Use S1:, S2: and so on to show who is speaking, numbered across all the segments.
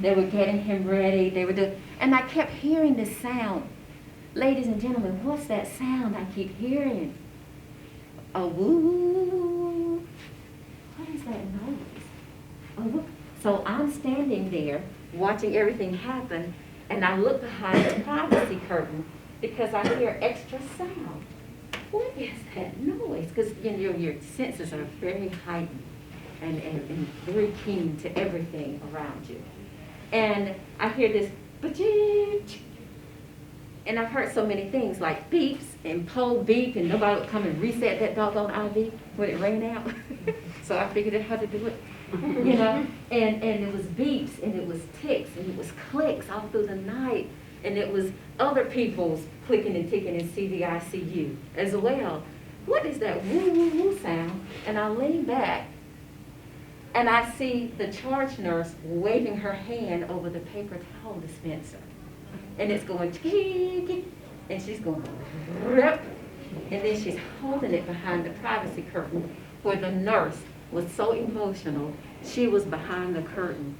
S1: They were getting him ready. They were doing, and I kept hearing this sound. Ladies and gentlemen, what's that sound I keep hearing? A woo. What is that noise? A woo. So I'm standing there watching everything happen, and I look behind the privacy curtain because I hear extra sound. What is that noise? Because your senses are very heightened and very keen to everything around you. And I hear this, and I've heard so many things like beeps and pole beep, and nobody would come and reset that doggone IV when it ran out. So I figured out how to do it, you know. And it was beeps, and it was ticks, and it was clicks all through the night, and it was other people's clicking and ticking in CVICU as well. What is that woo woo woo sound? And I lean back, and I see the charge nurse waving her hand over the paper towel dispenser. And it's going, and she's going, rip, and then she's holding it behind the privacy curtain where the nurse was so emotional, she was behind the curtain.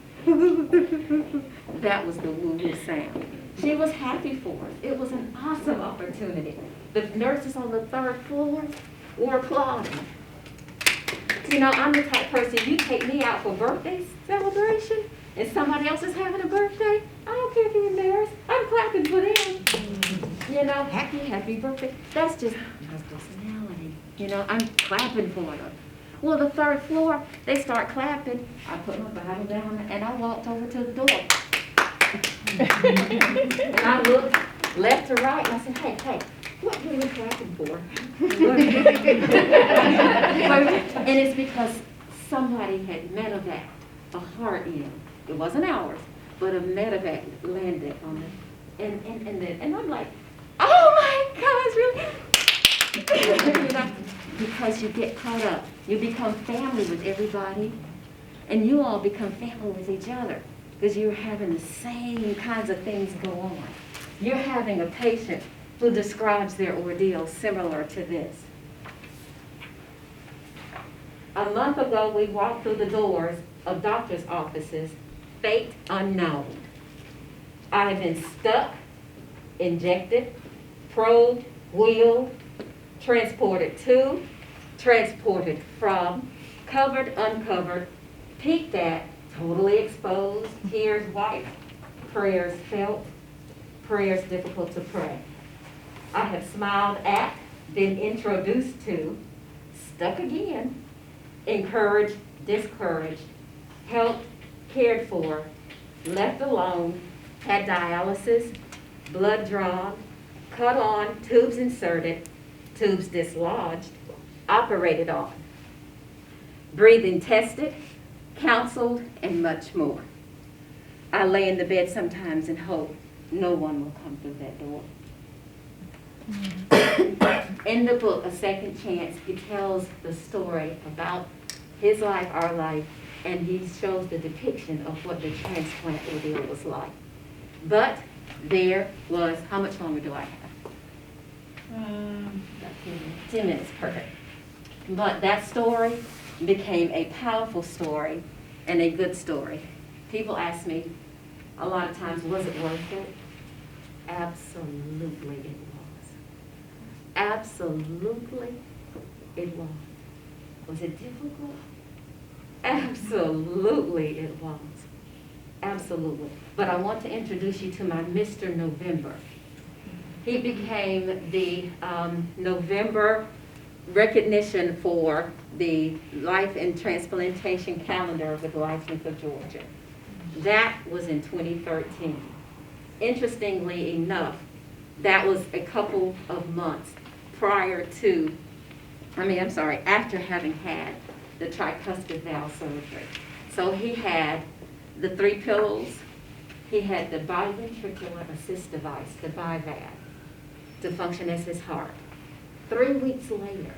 S1: That was the woo-woo sound. She was happy for us. It was an awesome opportunity. The nurses on the third floor were applauding. You know, I'm the type person, you take me out for birthday celebration, and somebody else is having a birthday, I don't care if you're embarrassed. I'm clapping for them. You know, happy birthday. That's just my personality. You know, I'm clapping for them. Well, the third floor, they start clapping. I put my Bible down, and I walked over to the door. And I looked left to right, and I said, hey, what were you clapping for? And it's because somebody had medevac a heart in. It wasn't ours, but a medevac landed on it. And I'm like, oh my gosh, really? You know, because you get caught up. You become family with everybody, and you all become family with each other because you're having the same kinds of things go on. You're having a patient who describes their ordeal similar to this. A month ago, we walked through the doors of doctor's offices, fate unknown. I have been stuck, injected, probed, wheeled, transported to, transported from, covered, uncovered, peeked at, totally exposed, tears wiped, prayers felt, prayers difficult to pray. I have smiled at, been introduced to, stuck again, encouraged, discouraged, helped, cared for, left alone, had dialysis, blood drawn, cut on, tubes inserted, tubes dislodged, operated on, breathing tested, counseled, and much more. I lay in the bed sometimes and hope no one will come through that door. In the book, A Second Chance, he tells the story about his life, our life, and he shows the depiction of what the transplant ordeal was like. But there was, how much longer do I have? About 10 minutes, perfect. But that story became a powerful story and a good story. People ask me a lot of times, was it worth it? Absolutely it was. Absolutely it was. Was it difficult? Absolutely it was. Absolutely. But I want to introduce you to my Mr. November. He became the November recognition for the Life and Transplantation Calendar with LifeLink of Georgia. That was in 2013. Interestingly enough, that was a couple of months after having had the tricuspid valve surgery. So he had the 3 pillows, he had the biventricular assist device, the BiVAD, to function as his heart. 3 weeks later,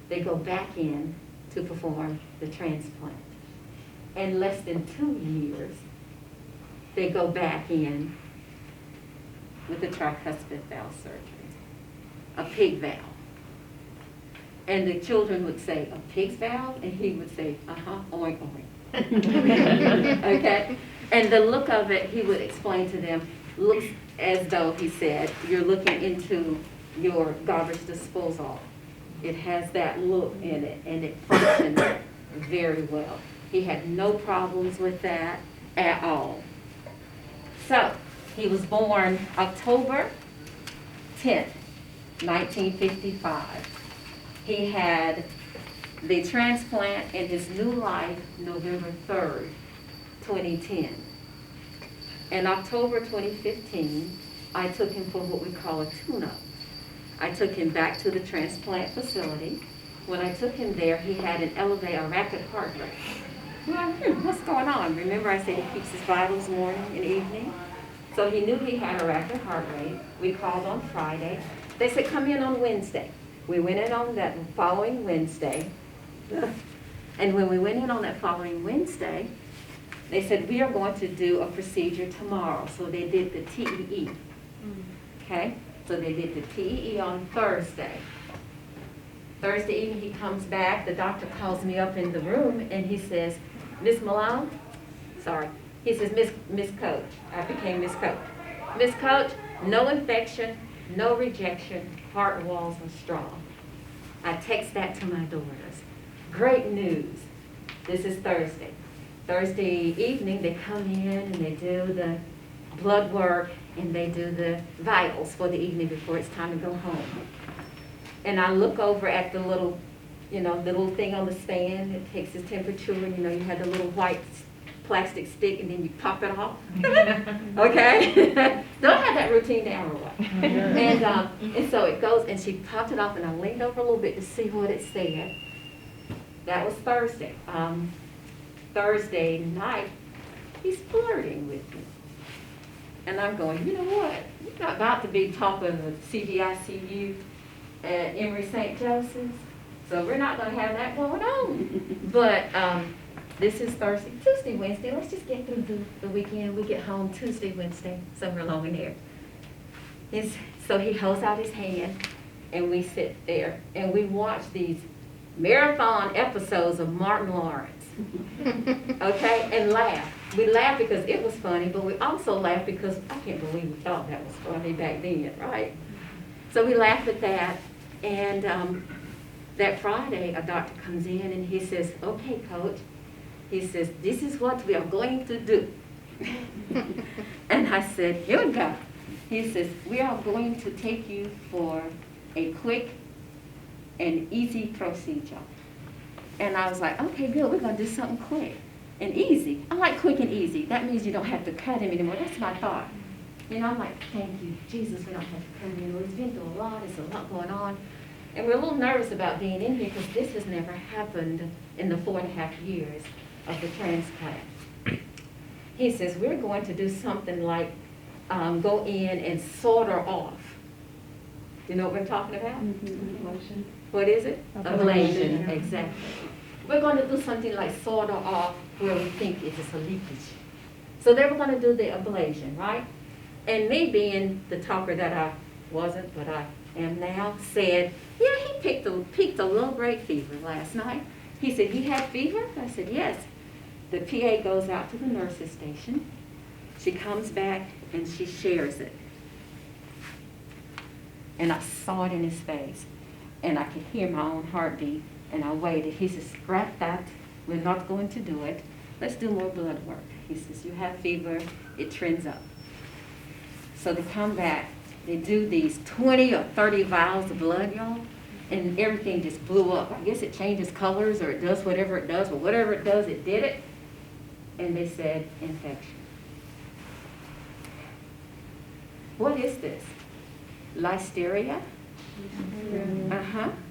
S1: they go back in to perform the transplant. In less than 2 years, they go back in with the tricuspid valve surgery, a pig valve. And the children would say, a pig's valve? And he would say, oink, oink. Okay? And the look of it, he would explain to them, looks as though, he said, you're looking into your garbage disposal. It has that look in it, and it functions very well. He had no problems with that at all. So, he was born October 10th, 1955. He had the transplant in his new life November 3rd, 2010. In October 2015, I took him for what we call a tune-up. I took him back to the transplant facility. When I took him there, he had a rapid heart rate. Well, what's going on? Remember I said he keeps his vitals morning and evening? So he knew he had a rapid heart rate. We called on Friday. They said, come in on Wednesday. We went in on that following Wednesday. And when we went in on that following Wednesday, they said, we are going to do a procedure tomorrow. So they did the TEE. Okay? So they did the TEE on Thursday. Thursday evening he comes back. The doctor calls me up in the room and he says, Miss Malone? Sorry. He says, Miss Coach. I became Miss Coach. Miss Coach, no infection, no rejection, heart walls are strong. I text that to my daughters. Great news. This is Thursday. Thursday evening they come in and they do the blood work and they do the vitals for the evening before it's time to go home. And I look over at the little, the little thing on the stand that takes his temperature, and you have the little white plastic stick and then you pop it off. Okay? Don't have that routine down or what. And so it goes, and she popped it off, and I leaned over a little bit to see what it said. That was Thursday. Thursday night, he's flirting with me. And I'm going, you know what? You're not about to be talking of CVICU at Emory St. Joseph's, so we're not going to have that going on. But this is Thursday, Tuesday, Wednesday. Let's just get through the weekend. We get home Tuesday, Wednesday, somewhere along in there. So he holds out his hand, and we sit there, and we watch these marathon episodes of Martin Lawrence. Okay, and laugh. We laugh because it was funny, but we also laugh because I can't believe we thought that was funny back then, right? So we laugh at that, and that Friday, a doctor comes in and he says, okay, Coach, he says, this is what we are going to do. And I said, here we go. He says, we are going to take you for a quick and easy procedure. And I was like, okay, good, we're going to do something quick and easy. I like quick and easy. That means you don't have to cut him anymore. That's my thought. I'm like, thank you, Jesus, we don't have to cut him anymore. He's been through a lot. There's a lot going on. And we're a little nervous about being in here because this has never happened in the 4.5 years of the transplant. He says, we're going to do something like go in and solder off. Do you know what we're talking about?
S2: Ablation.
S1: What is it? Ablation, exactly. We're going to do something like solder off where we think it is a leakage. So they were going to do the ablation, right? And me being the talker that I wasn't, but I am now, said, yeah, he peaked a low-grade fever last night. He said, he had fever? I said, yes. The PA goes out to the nurse's station. She comes back and she shares it. And I saw it in his face. And I could hear my own heartbeat. And I waited. He says, scrap that. We're not going to do it. Let's do more blood work. He says, you have fever. It trends up. So they come back. They do these 20 or 30 vials of blood, y'all. And everything just blew up. I guess it changes colors or it does whatever it does. But whatever it does, it did it. And they said, infection. What is this? Listeria?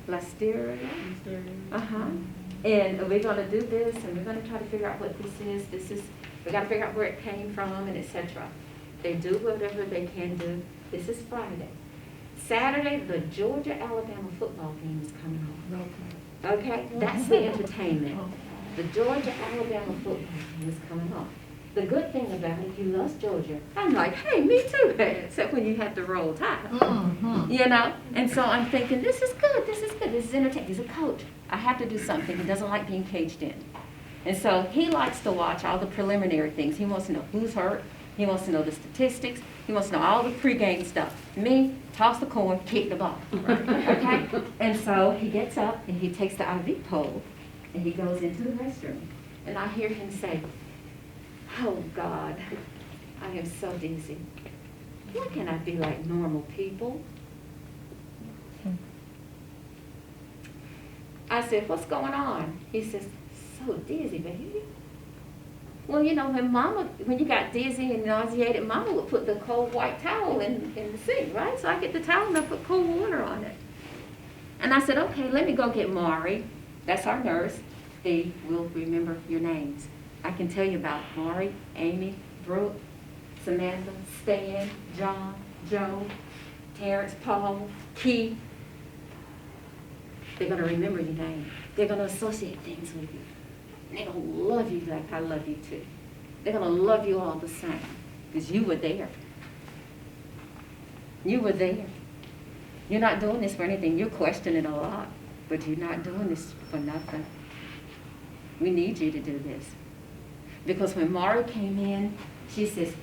S1: Listeria. And we're going to do this, and we're going to try to figure out what this is. We got to figure out where it came from, and etc. They do whatever they can do. This is Friday. Saturday, the Georgia-Alabama football game is coming on. Okay, that's the entertainment. The Georgia-Alabama football game is coming on. The good thing about it, he loves Georgia. I'm like, hey, me too, except when you have to roll tide. And so I'm thinking, this is good, this is entertaining. He's a coach. I have to do something. He doesn't like being caged in. And so he likes to watch all the preliminary things. He wants to know who's hurt. He wants to know the statistics. He wants to know all the pregame stuff. Me, toss the coin, kick the ball. Okay? And so he gets up and he takes the IV pole and he goes into the restroom. And I hear him say, "Oh God, I am so dizzy. Why can't I be like normal people?" I said, "What's going on?" He says, "So dizzy, baby." Well, you know, when you got dizzy and nauseated, Mama would put the cold white towel in the sink, right? So I get the towel and I put cold water on it. And I said, "Okay, let me go get Maury." That's our nurse. They will remember your names. I can tell you about Maury, Amy, Brooke, Samantha, Stan, John, Joe, Terrence, Paul, Keith. They're going to remember your name. They're going to associate things with you. And they're going to love you like I love you too. They're going to love you all the same because you were there. You were there. You're not doing this for anything. You're questioning a lot, but you're not doing this for nothing. We need you to do this. Because when Maury came in, she says,